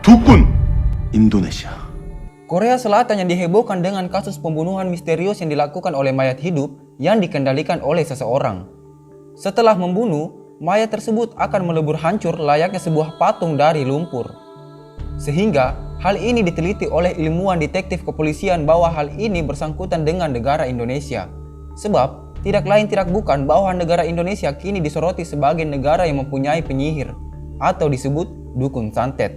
Dukun Indonesia. Korea Selatan yang dihebohkan dengan kasus pembunuhan misterius yang dilakukan oleh mayat hidup yang dikendalikan oleh seseorang. Setelah membunuh, mayat tersebut akan melebur hancur layaknya sebuah patung dari lumpur. Sehingga hal ini diteliti oleh ilmuwan detektif kepolisian bahwa hal ini bersangkutan dengan negara Indonesia. Sebab tidak lain tidak bukan bahwa negara Indonesia kini disoroti sebagai negara yang mempunyai penyihir atau disebut dukun santet.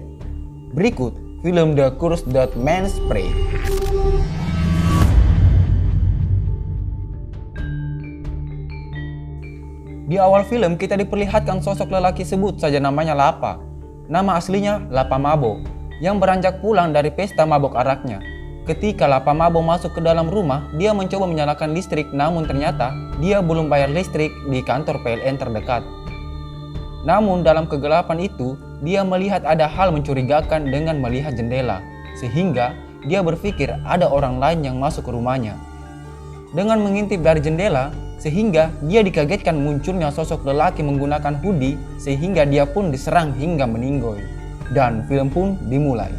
Berikut film The Curse That Man Spray. Di awal film kita diperlihatkan sosok lelaki sebut saja namanya Lapa. Nama aslinya Lapa Mabo yang beranjak pulang dari pesta mabok araknya. Ketika Lapa Mabo masuk ke dalam rumah, dia mencoba menyalakan listrik, namun ternyata dia belum bayar listrik di kantor PLN terdekat. Namun dalam kegelapan itu, dia melihat ada hal mencurigakan dengan melihat jendela, sehingga dia berpikir ada orang lain yang masuk ke rumahnya. Dengan mengintip dari jendela, sehingga dia dikagetkan munculnya sosok lelaki menggunakan hoodie, sehingga dia pun diserang hingga meninggoy. Dan film pun dimulai.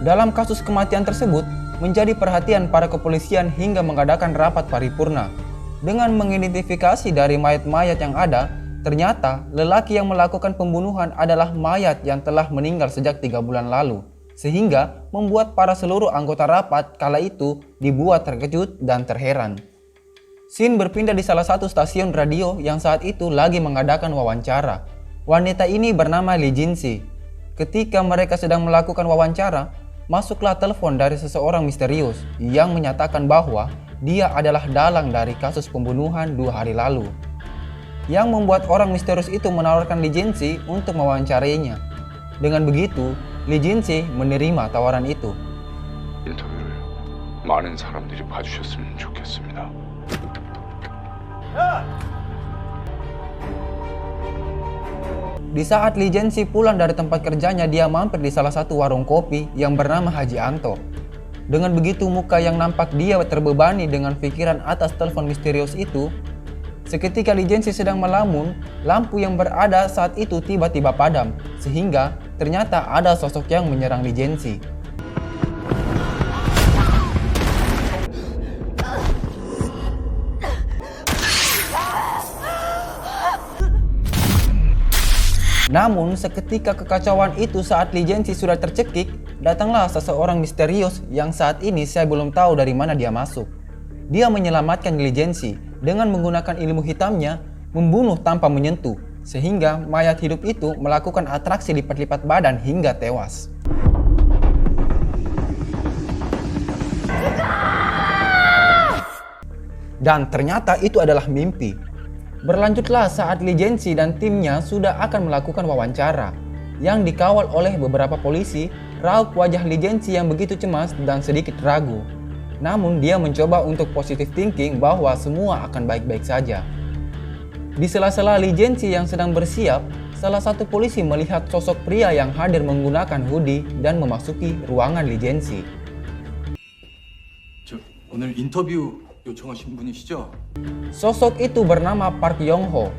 Dalam kasus kematian tersebut, menjadi perhatian para kepolisian hingga mengadakan rapat paripurna. Dengan mengidentifikasi dari mayat-mayat yang ada, ternyata lelaki yang melakukan pembunuhan adalah mayat yang telah meninggal sejak 3 bulan lalu. Sehingga membuat para seluruh anggota rapat kala itu dibuat terkejut dan terheran. Scene berpindah di salah satu stasiun radio yang saat itu lagi mengadakan wawancara. Wanita ini bernama Lee Jin-si. Ketika mereka sedang melakukan wawancara, masuklah telepon dari seseorang misterius yang menyatakan bahwa dia adalah dalang dari kasus pembunuhan 2 hari lalu. Yang membuat orang misterius itu menawarkan Lee Jin-si untuk mewawancarainya. Dengan begitu, Lee Jin-si menerima tawaran itu. 인터뷰를 많은 사람들이 봐주셨으면 좋겠습니다. Di saat Lee Jin-si pulang dari tempat kerjanya, dia mampir di salah satu warung kopi yang bernama Haji Anto. Dengan begitu muka yang nampak dia terbebani dengan pikiran atas telepon misterius itu. Seketika Lee Jin-si sedang melamun, lampu yang berada saat itu tiba-tiba padam, sehingga ternyata ada sosok yang menyerang Lee Jin-si. Namun seketika kekacauan itu saat Lee Jin-si sudah tercekik, datanglah seseorang misterius yang saat ini saya belum tahu dari mana dia masuk. Dia menyelamatkan Lee Jin-si dengan menggunakan ilmu hitamnya, membunuh tanpa menyentuh, sehingga mayat hidup itu melakukan atraksi lipat-lipat badan hingga tewas. Dan ternyata itu adalah mimpi. Berlanjutlah saat Lee Jin-si dan timnya sudah akan melakukan wawancara. Yang dikawal oleh beberapa polisi, raut wajah Lee Jin-si yang begitu cemas dan sedikit ragu. Namun dia mencoba untuk positive thinking bahwa semua akan baik-baik saja. Di sela-sela Lee Jin-si yang sedang bersiap, salah satu polisi melihat sosok pria yang hadir menggunakan hoodie dan memasuki ruangan Lee Jin-si. 오늘 인터뷰 요청하신 분이시죠? Sosok itu bernama Park Yong-ho.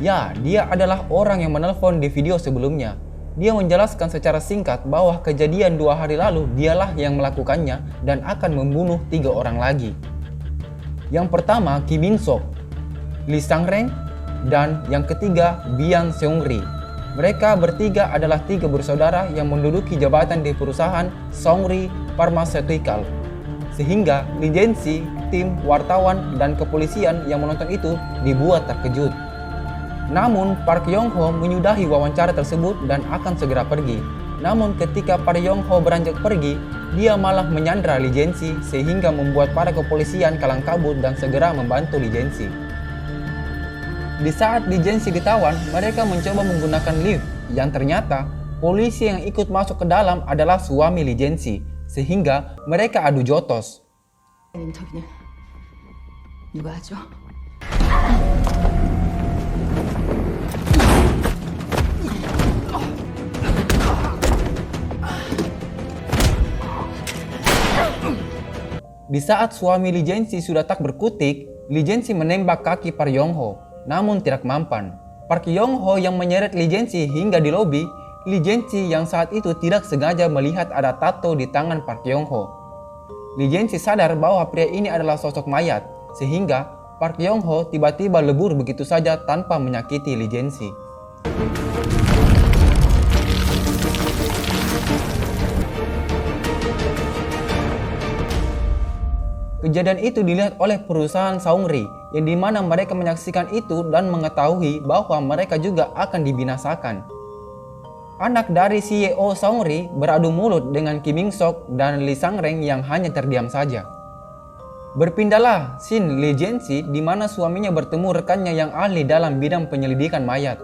Ya, dia adalah orang yang menelpon di video sebelumnya. Dia menjelaskan secara singkat bahwa kejadian 2 hari lalu dialah yang melakukannya dan akan membunuh 3 orang lagi. Yang pertama Kim In-sok, Lee Sang-reng, dan yang ketiga Byung Seung-ri. Mereka bertiga adalah 3 bersaudara yang menduduki jabatan di perusahaan Seung-ri Pharmaceutical. Sehingga Lee Jin-si, tim, wartawan, dan kepolisian yang menonton itu dibuat terkejut. Namun Park Yong-ho menyudahi wawancara tersebut dan akan segera pergi. Namun ketika Park Yong-ho beranjak pergi, dia malah menyandra Lee Jin-si sehingga membuat para kepolisian kalang kabut dan segera membantu Lee Jin-si. Di saat Lee Jianxi ditawan, mereka mencoba menggunakan lift yang ternyata polisi yang ikut masuk ke dalam adalah suami Lee Jianxi, sehingga mereka adu jotos. 인터뷰는 누가 하죠? Di saat suami Lee Jianxi sudah tak berkutik, Lee Jianxi menembak kaki Park Yong-ho, namun tidak mampan. Park Yong-ho yang menyeret Lee Jianxi hingga di lobi, Lee Jianxi yang saat itu tidak sengaja melihat ada tato di tangan Park Yong-ho. Lee Jianxi sadar bahwa pria ini adalah sosok mayat, sehingga Park Yong-ho tiba-tiba lebur begitu saja tanpa menyakiti Lee Jianxi. Kejadian itu dilihat oleh perusahaan Seungri, yang dimana mereka menyaksikan itu dan mengetahui bahwa mereka juga akan dibinasakan. Anak dari CEO Seungri beradu mulut dengan Kim In-sok dan Lee Sang-reng yang hanya terdiam saja. Berpindahlah scene Lee Jianxi di mana suaminya bertemu rekannya yang ahli dalam bidang penyelidikan mayat.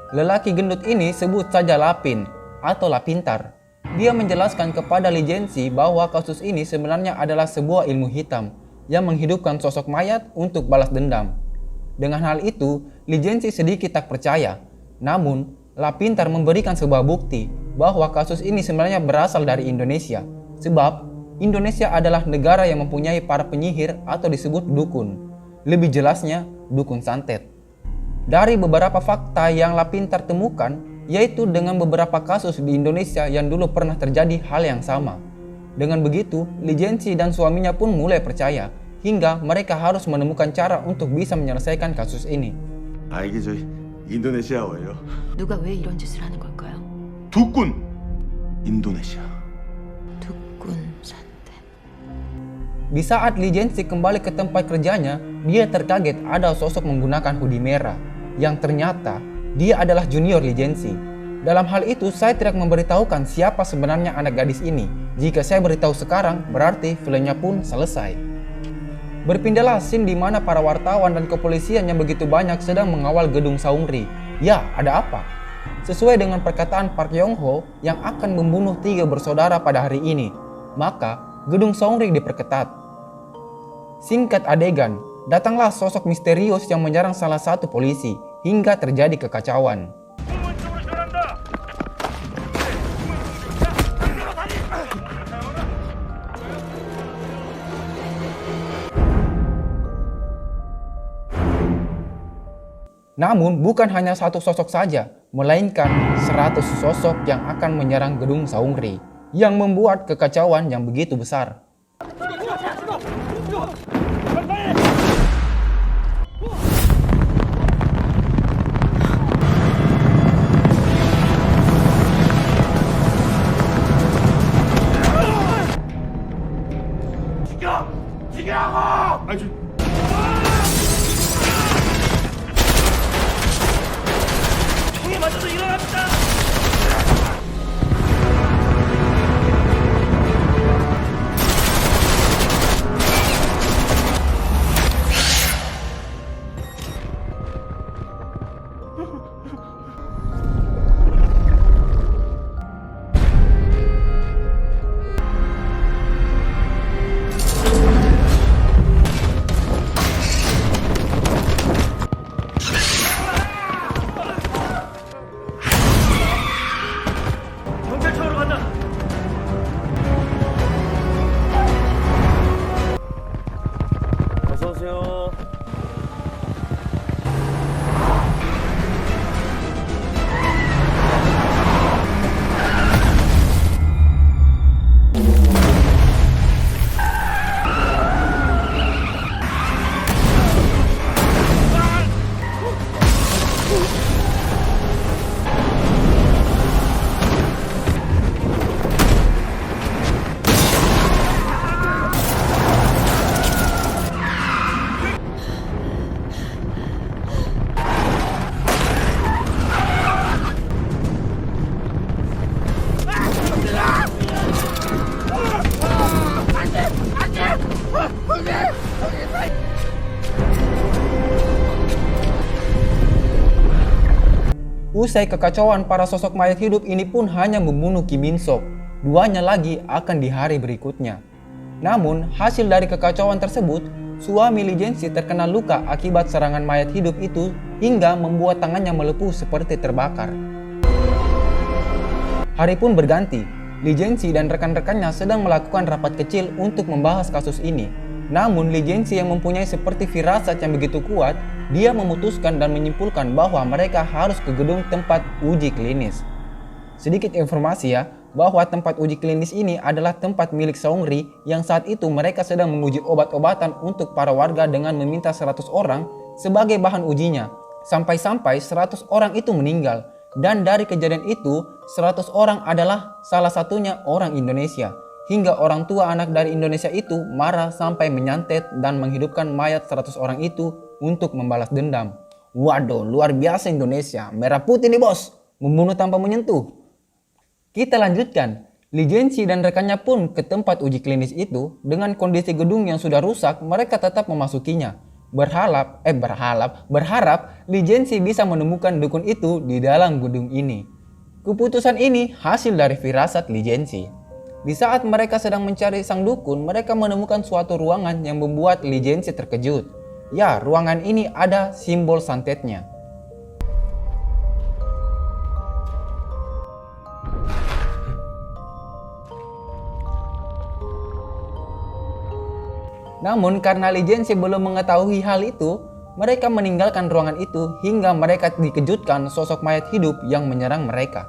Lelaki gendut ini sebut saja Lapin atau Lapintar. Dia menjelaskan kepada Lee Jianxi bahwa kasus ini sebenarnya adalah sebuah ilmu hitam yang menghidupkan sosok mayat untuk balas dendam. Dengan hal itu, Lee Jianxi sedikit tak percaya. Namun, Lapintar memberikan sebuah bukti bahwa kasus ini sebenarnya berasal dari Indonesia. Sebab, Indonesia adalah negara yang mempunyai para penyihir atau disebut dukun. Lebih jelasnya, dukun santet. Dari beberapa fakta yang Lapintar temukan, yaitu dengan beberapa kasus di Indonesia yang dulu pernah terjadi hal yang sama. Dengan begitu, Lee Jianxi dan suaminya pun mulai percaya, hingga mereka harus menemukan cara untuk bisa menyelesaikan kasus ini. 이게 저 인도네시아어예요. 누가 왜 이런 짓을 하는 걸까요? 두꾼 인도네시아. 두꾼 산대. Di saat Lee Jianxi kembali ke tempat kerjanya, dia terkaget ada sosok menggunakan hoodie merah, yang ternyata dia adalah junior Lee Jianxi. Dalam hal itu, saya tidak memberitahukan siapa sebenarnya anak gadis ini. Jika saya beritahu sekarang, berarti filmnya pun selesai. Berpindahlah scene di mana para wartawan dan kepolisian yang begitu banyak sedang mengawal gedung Seungri. Ya, ada apa? Sesuai dengan perkataan Park Yong-ho yang akan membunuh 3 bersaudara pada hari ini, maka gedung Seungri diperketat. Singkat adegan, datanglah sosok misterius yang menyerang salah satu polisi, hingga terjadi kekacauan. Namun bukan hanya satu sosok saja, melainkan 100 sosok yang akan menyerang gedung Seungri, yang membuat kekacauan yang begitu besar. Usai kekacauan, para sosok mayat hidup ini pun hanya membunuh Kim Min Sok. Duanya lagi akan di hari berikutnya. Namun, hasil dari kekacauan tersebut, suami Lee Jae-si terkena luka akibat serangan mayat hidup itu hingga membuat tangannya melepuh seperti terbakar. Hari pun berganti. Lee Jae-si dan rekan-rekannya sedang melakukan rapat kecil untuk membahas kasus ini. Namun Lee Jae-si yang mempunyai seperti firasat yang begitu kuat, dia memutuskan dan menyimpulkan bahwa mereka harus ke gedung tempat uji klinis. Sedikit informasi ya, bahwa tempat uji klinis ini adalah tempat milik Seong-ri yang saat itu mereka sedang menguji obat-obatan untuk para warga dengan meminta 100 orang sebagai bahan ujinya. Sampai-sampai 100 orang itu meninggal. Dan dari kejadian itu, 100 orang adalah salah satunya orang Indonesia. Hingga orang tua anak dari Indonesia itu marah sampai menyantet dan menghidupkan mayat 100 orang itu untuk membalas dendam. Waduh, luar biasa Indonesia. Merah putih nih bos, membunuh tanpa menyentuh. Kita lanjutkan. Lee Jae-si dan rekannya pun ke tempat uji klinis itu. Dengan kondisi gedung yang sudah rusak, mereka tetap memasukinya. Berharap Lee Jae-si bisa menemukan dukun itu di dalam gedung ini. Keputusan ini hasil dari firasat Lee Jae-si. Di saat mereka sedang mencari sang dukun, mereka menemukan suatu ruangan yang membuat Lee Jae-si terkejut. Ya, ruangan ini ada simbol santetnya. Namun karena Lee Jae-si belum mengetahui hal itu, mereka meninggalkan ruangan itu hingga mereka dikejutkan sosok mayat hidup yang menyerang mereka.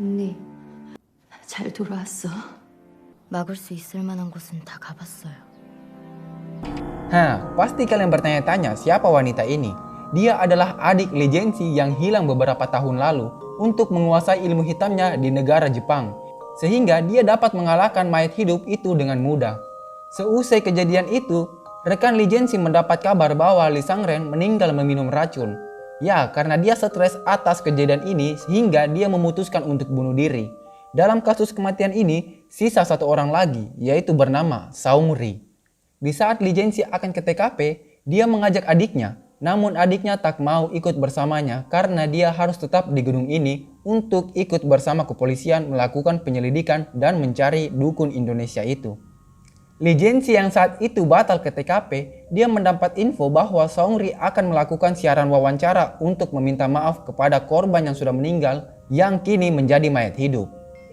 언니, 잘 돌아왔어. 막을 수 있을 만한 곳은 다 가봤어요. Pasti kalian bertanya-tanya siapa wanita ini. Dia adalah adik Lee Jae-si yang hilang beberapa tahun lalu untuk menguasai ilmu hitamnya di negara Jepang. Sehingga dia dapat mengalahkan mayat hidup itu dengan mudah. Seusai kejadian itu, rekan Lee Jae-si mendapat kabar bahwa Lee Sang-ren meninggal meminum racun. Ya, karena dia stres atas kejadian ini sehingga dia memutuskan untuk bunuh diri. Dalam kasus kematian ini, sisa satu orang lagi, yaitu bernama Seong-ri. Di saat Lee Jae-si akan ke TKP, dia mengajak adiknya. Namun adiknya tak mau ikut bersamanya karena dia harus tetap di gedung ini untuk ikut bersama kepolisian melakukan penyelidikan dan mencari dukun Indonesia itu. Lee Jae-si yang saat itu batal ke TKP, dia mendapat info bahwa Seong-ri akan melakukan siaran wawancara untuk meminta maaf kepada korban yang sudah meninggal yang kini menjadi mayat hidup.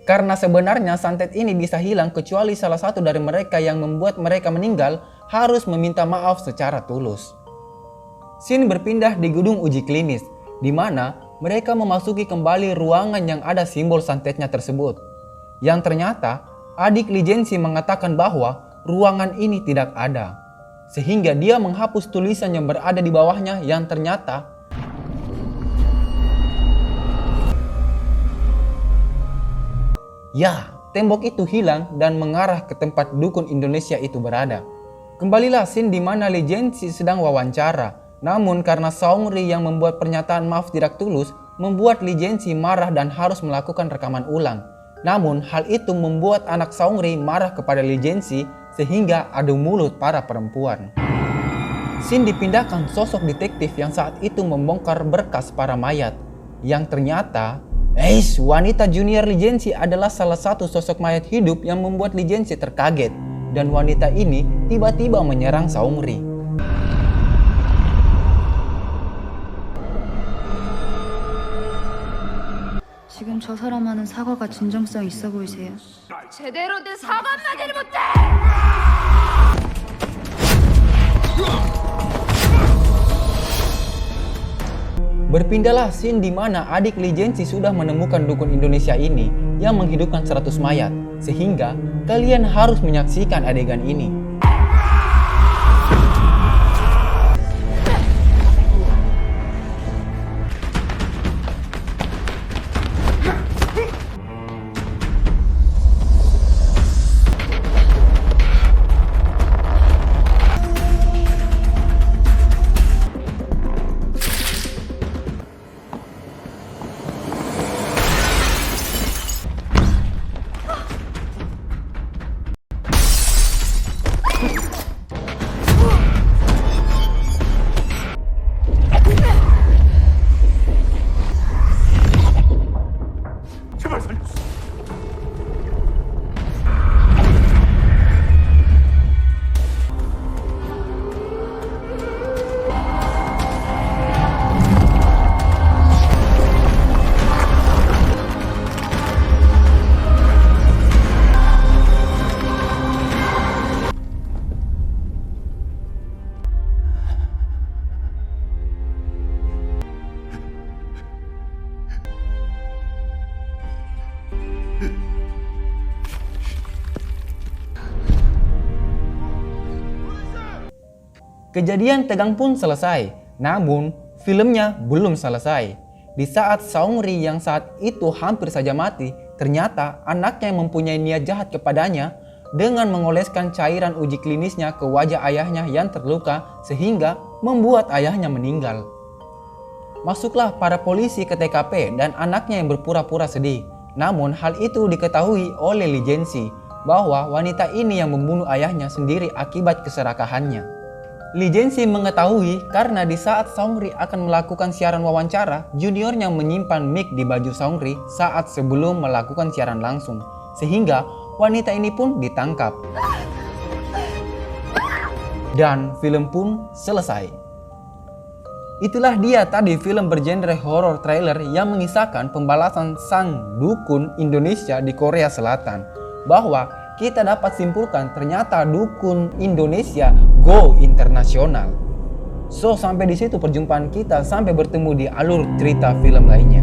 Karena sebenarnya santet ini bisa hilang kecuali salah satu dari mereka yang membuat mereka meninggal harus meminta maaf secara tulus. Scene berpindah di gedung uji klinis, di mana mereka memasuki kembali ruangan yang ada simbol santetnya tersebut. Yang ternyata, adik Lee Jae-si mengatakan bahwa ruangan ini tidak ada. Sehingga dia menghapus tulisan yang berada di bawahnya yang ternyata ya, tembok itu hilang dan mengarah ke tempat dukun Indonesia itu berada. Kembalilah scene di mana Lee Jae-si sedang wawancara. Namun karena Seong-ri yang membuat pernyataan maaf tidak tulus, membuat Lee Jae-si marah dan harus melakukan rekaman ulang. Namun hal itu membuat anak Seong-ri marah kepada Lee Jae-si sehingga adu mulut para perempuan. Scene dipindahkan sosok detektif yang saat itu membongkar berkas para mayat. Yang ternyata, wanita junior Lee Jae-si adalah salah satu sosok mayat hidup yang membuat Lee Jae-si terkaget. Dan wanita ini tiba-tiba menyerang Seong-ri. 지금 저 사람하는 사과가 진정성 있어 보이세요? 제대로 된 사과 한마디를 못해! Berpindahlah scene di mana adik Lee Jae-si sudah menemukan dukun Indonesia ini yang menghidupkan 100 mayat, sehingga kalian harus menyaksikan adegan ini. 제발 살려주세요. Kejadian tegang pun selesai, namun filmnya belum selesai. Di saat Seong-ri yang saat itu hampir saja mati, ternyata anaknya yang mempunyai niat jahat kepadanya dengan mengoleskan cairan uji klinisnya ke wajah ayahnya yang terluka sehingga membuat ayahnya meninggal. Masuklah para polisi ke TKP dan anaknya yang berpura-pura sedih. Namun hal itu diketahui oleh Lee Jae-si bahwa wanita ini yang membunuh ayahnya sendiri akibat keserakahannya. Lee Jae-si mengetahui karena di saat Seong-ri akan melakukan siaran wawancara, juniornya menyimpan mic di baju Seong-ri saat sebelum melakukan siaran langsung, sehingga wanita ini pun ditangkap. Dan film pun selesai. Itulah dia tadi film bergenre horror trailer yang mengisahkan pembalasan sang dukun Indonesia di Korea Selatan, bahwa kita dapat simpulkan ternyata dukun Indonesia go internasional. So sampai di situ perjumpaan kita, sampai bertemu di alur cerita film lainnya.